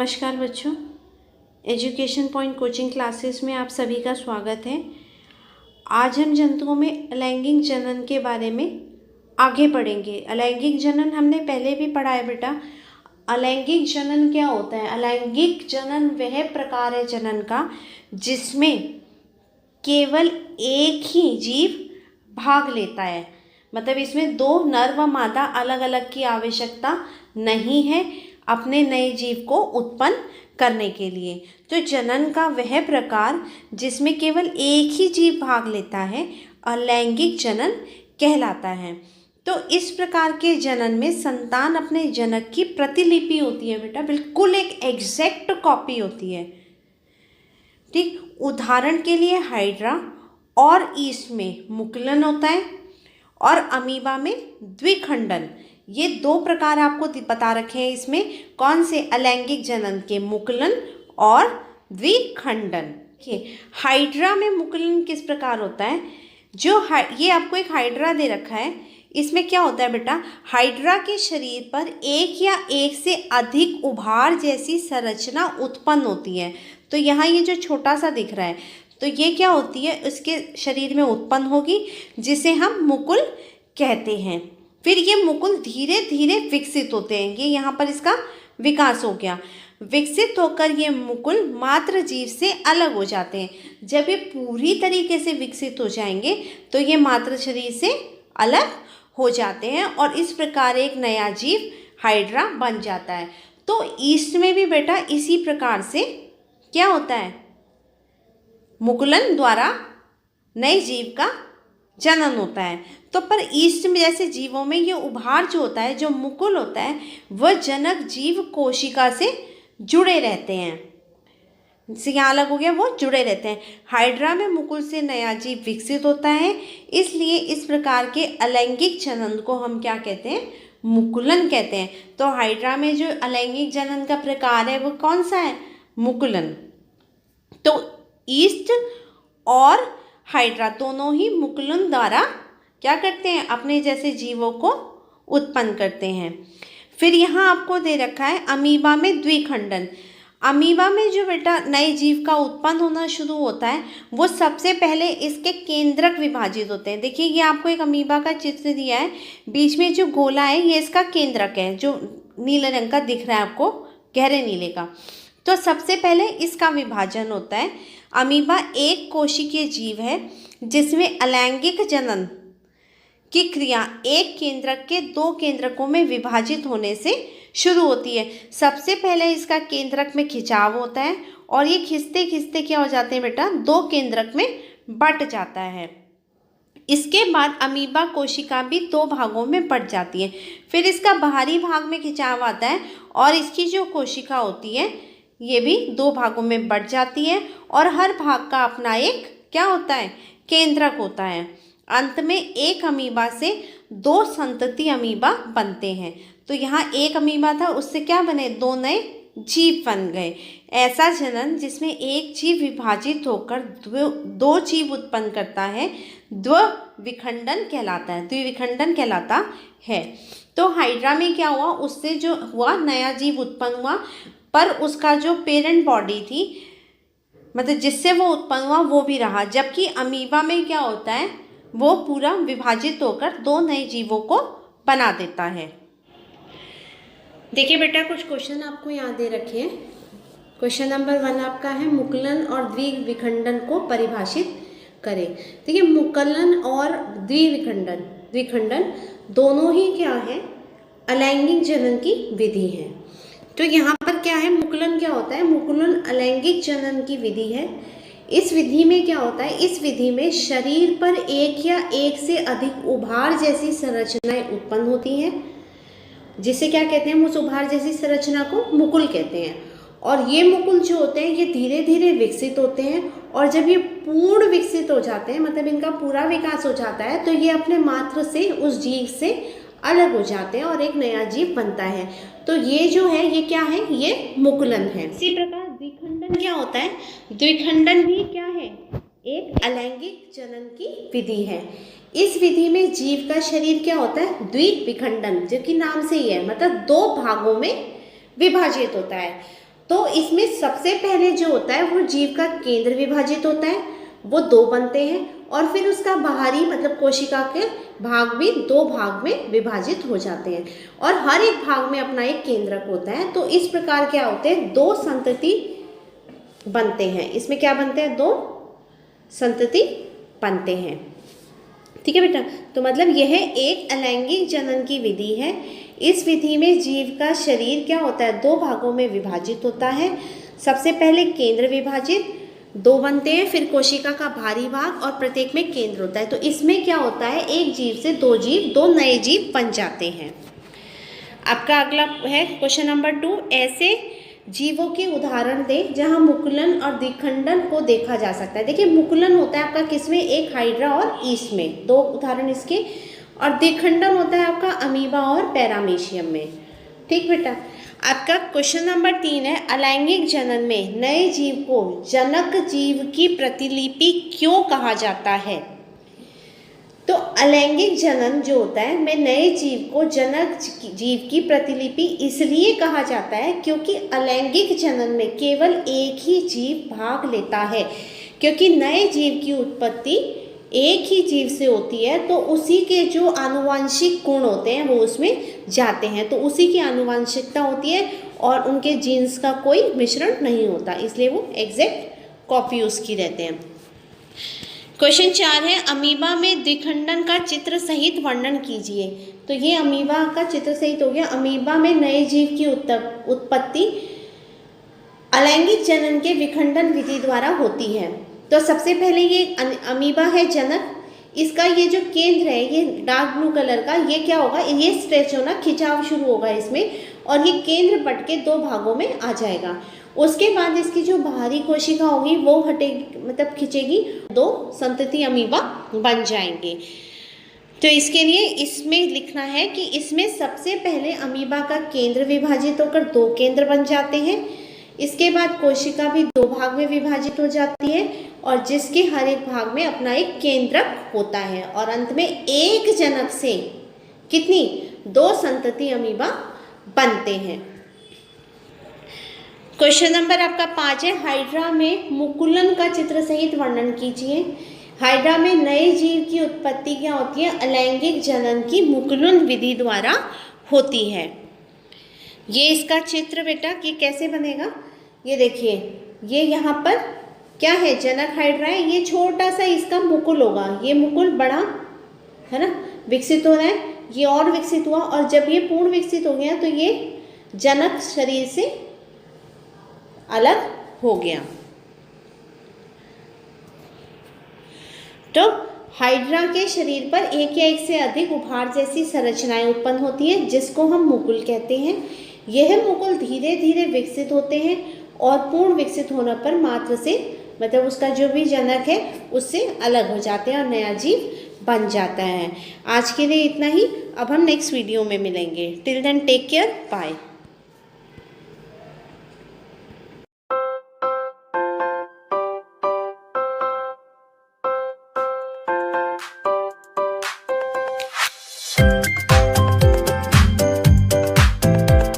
नमस्कार बच्चों, education point coaching classes में आप सभी का स्वागत है। आज हम जंतुओं में अलैंगिक जनन के बारे में आगे पढ़ेंगे। अलैंगिक जनन हमने पहले भी पढ़ा है बेटा। अलैंगिक जनन क्या होता है? अलैंगिक जनन वह प्रकार है जनन का जिसमें केवल एक ही जीव भाग लेता है। मतलब इसमें दो नर व मादा अलग अलग की आवश्यकता नहीं है अपने नए जीव को उत्पन्न करने के लिए। तो जनन का वह प्रकार जिसमें केवल एक ही जीव भाग लेता है अलैंगिक जनन कहलाता है। तो इस प्रकार के जनन में संतान अपने जनक की प्रतिलिपि होती है बेटा, बिल्कुल एक एग्जैक्ट कॉपी होती है। ठीक, उदाहरण के लिए हाइड्रा और ईस्ट में मुकुलन होता है और अमीबा में द्विखंडन। ये दो प्रकार आपको बता रखे हैं इसमें, कौन से? अलैंगिक जनन के, मुकुलन और द्विखंडन। हाइड्रा में मुकुलन किस प्रकार होता है? ये आपको एक हाइड्रा दे रखा है, इसमें क्या होता है बेटा? हाइड्रा के शरीर पर एक या एक से अधिक उभार जैसी संरचना उत्पन्न होती है। तो यहाँ ये जो छोटा सा दिख रहा है, तो ये क्या होती है? उसके शरीर में उत्पन्न होगी जिसे हम मुकुल कहते हैं। फिर ये मुकुल धीरे धीरे विकसित होते हैं। ये यहाँ पर इसका विकास हो गया। विकसित होकर ये मुकुल मात्र जीव से अलग हो जाते हैं। जब ये पूरी तरीके से विकसित हो जाएंगे तो ये मात्र शरीर से अलग हो जाते हैं और इस प्रकार एक नया जीव हाइड्रा बन जाता है। तो ईस्ट में भी बेटा इसी प्रकार से क्या होता है? मुकुलन द्वारा नए जीव का जनन होता है। तो पर ईस्ट में जैसे जीवों में ये उभार जो होता है, जो मुकुल होता है, वह जनक जीव कोशिका से जुड़े रहते हैं। से यहाँ अलग हो गया, वो जुड़े रहते हैं। हाइड्रा में मुकुल से नया जीव विकसित होता है, इसलिए इस प्रकार के अलैंगिक जनन को हम क्या कहते हैं? मुकुलन कहते हैं। तो हाइड्रा में जो अलैंगिक जनन का प्रकार है वो कौन सा है? मुकुलन। तो ईस्ट और हाइड्रा दोनों ही मुकुलन द्वारा क्या करते हैं? अपने जैसे जीवों को उत्पन्न करते हैं। फिर यहाँ आपको दे रखा है अमीबा में द्विखंडन। अमीबा में जो बेटा नए जीव का उत्पन्न होना शुरू होता है वो सबसे पहले इसके केंद्रक विभाजित होते हैं। देखिए ये आपको एक अमीबा का चित्र दिया है, बीच में जो गोला है ये इसका केंद्रक है, जो नीले रंग का दिख रहा है आपको, गहरे नीले का। तो सबसे पहले इसका विभाजन होता है। अमीबा एक कोशिकीय जीव है जिसमें अलैंगिक जनन की क्रिया एक केंद्रक के दो केंद्रकों में विभाजित होने से शुरू होती है। सबसे पहले इसका केंद्रक में खिंचाव होता है और ये खिंचते खिंचते क्या हो जाते हैं बेटा? दो केंद्रक में बंट जाता है। इसके बाद अमीबा कोशिका भी दो भागों में बंट जाती है। फिर इसका बाहरी भाग में खिंचाव आता है और इसकी जो कोशिका होती है ये भी दो भागों में बंट जाती है और हर भाग का अपना एक क्या होता है? केंद्रक होता है। अंत में एक अमीबा से दो संतति अमीबा बनते हैं। तो यहाँ एक अमीबा था, उससे क्या बने? दो नए जीव बन गए। ऐसा जनन जिसमें एक जीव विभाजित होकर दो जीव उत्पन्न करता है द्विविखंडन कहलाता है। द्विविखंडन कहलाता है। तो हाइड्रा में क्या हुआ? उससे जो हुआ नया जीव उत्पन्न हुआ, पर उसका जो पेरेंट बॉडी थी, मतलब जिससे वो उत्पन्न हुआ, वो भी रहा। जबकि अमीबा में क्या होता है? वो पूरा विभाजित होकर दो नए जीवों को बना देता है। देखिए बेटा कुछ क्वेश्चन आपको यहाँ दे रखे हैं। क्वेश्चन नंबर 1 आपका है मुकुलन और द्विविखंडन को परिभाषित करें। देखिए मुकुलन और द्विखंडन दोनों ही क्या है? अलैंगिक जनन की विधि है। तो यहाँ पर क्या है? मुकुलन क्या होता है? मुकुलन अलैंगिक जनन की विधि है। इस विधि में क्या होता है? इस विधि में शरीर पर एक या एक से अधिक उभार जैसी संरचनाएं उत्पन्न होती हैं, जिसे क्या कहते हैं? उस उभार जैसी संरचना को मुकुल कहते हैं। और ये मुकुल जो होते हैं ये धीरे धीरे विकसित होते हैं और जब ये पूर्ण विकसित हो जाते हैं, मतलब इनका पूरा विकास हो जाता है, तो ये अपने मात्र से उस जीव से अलग हो जाते हैं और एक नया जीव बनता है। तो ये जो है ये क्या है? ये मुकुलन है। इसी प्रकार द्विखंडन क्या होता है? द्विखंडन भी क्या है? एक अलैंगिक जनन की विधि है। इस विधि में जीव का शरीर क्या होता है? द्विविखंडन, जो कि नाम से ही है, मतलब दो भागों में विभाजित होता है। तो इसमें सबसे पहले जो होता है वो जीव का केंद्र विभाजित होता है, वो 2 बनते हैं, और फिर उसका बाहरी मतलब कोशिका के भाग भी 2 भाग में विभाजित हो जाते हैं, और हर एक भाग में अपना एक केंद्रक होता है। तो इस प्रकार क्या होते हैं, 2 संतति बनते हैं। इसमें क्या बनते हैं, 2 संतति बनते हैं। ठीक है बेटा, तो मतलब यह एक अलैंगिक जनन की विधि है। इस विधि में जीव का शरीर क्या होता है, 2 भागों में विभाजित होता है। सबसे पहले केंद्र विभाजित 2 बनते हैं, फिर कोशिका का बाहरी भाग, और प्रत्येक में केंद्र होता है। तो इसमें क्या होता है, एक जीव से 2 जीव, 2 नए जीव बन जाते हैं। आपका अगला है क्वेश्चन नंबर 2, ऐसे जीवों के उदाहरण दें जहां मुकुलन और द्विखंडन को देखा जा सकता है। देखिए मुकुलन होता है आपका किसमें, एक हाइड्रा और ईस्ट में, 2 उदाहरण इसके, और द्विखंडन होता है आपका अमीबा और पैरामीशियम में। ठीक बेटा, आपका क्वेश्चन नंबर 3 है, अलैंगिक जनन में नए जीव को जनक जीव की प्रतिलिपि क्यों कहा जाता है। तो अलैंगिक जनन जो होता है में नए जीव को जनक जीव की प्रतिलिपि इसलिए कहा जाता है क्योंकि अलैंगिक जनन में केवल एक ही जीव भाग लेता है, क्योंकि नए जीव की उत्पत्ति एक ही जीव से होती है, तो उसी के जो आनुवंशिक गुण होते हैं वो उसमें जाते हैं, तो उसी की आनुवंशिकता होती है और उनके जीन्स का कोई मिश्रण नहीं होता, इसलिए वो एग्जैक्ट कॉपी उसकी रहते हैं। क्वेश्चन 4 है, अमीबा में द्विखंडन का चित्र सहित वर्णन कीजिए। तो ये अमीबा का चित्र सहित हो गया। अमीबा में नए जीव की उत्पत्ति अलैंगिक जनन के विखंडन विधि द्वारा होती है। तो सबसे पहले ये अमीबा है जनक, इसका ये जो केंद्र है ये डार्क ब्लू कलर का, ये क्या होगा, ये स्ट्रेच होना, खिंचाव शुरू होगा इसमें, और ये केंद्र बट के 2 भागों में आ जाएगा। उसके बाद इसकी जो बाहरी कोशिका होगी वो हटेगी, मतलब खिंचेगी, 2 संतति अमीबा बन जाएंगे। तो इसके लिए इसमें लिखना है कि इसमें सबसे पहले अमीबा का केंद्र विभाजित होकर 2 केंद्र बन जाते हैं। इसके बाद कोशिका भी 2 भाग में विभाजित हो जाती है, और जिसके हर एक भाग में अपना एक केंद्रक होता है, और अंत में एक जनक से कितनी, 2 संतति अमीबा बनते हैं। क्वेश्चन नंबर आपका 5 है, हाइड्रा में मुकुलन का चित्र सहित वर्णन कीजिए। हाइड्रा में नए जीव की उत्पत्ति क्या होती है, अलैंगिक जनन की मुकुलन विधि द्वारा होती है। ये इसका चित्र बेटा कि कैसे बनेगा, ये देखिए, ये यहाँ पर क्या है, जनक हाइड्रा है, ये छोटा सा इसका मुकुल होगा, ये मुकुल बड़ा है ना, विकसित हो रहा है, ये और विकसित हुआ, और जब ये पूर्ण विकसित हो गया तो ये जनक शरीर से अलग हो गया। तो हाइड्रा के शरीर पर एक या एक से अधिक उभार जैसी संरचनाएं उत्पन्न होती हैं, जिसको हम मुकुल कहते हैं। यह मुकुल धीरे धीरे विकसित होते हैं और पूर्ण विकसित होने पर मात्र से, मतलब उसका जो भी जनक है उससे अलग हो जाते हैं और नया जीव बन जाता है। आज के लिए इतना ही, अब हम नेक्स्ट वीडियो में मिलेंगे। Till then take care, bye.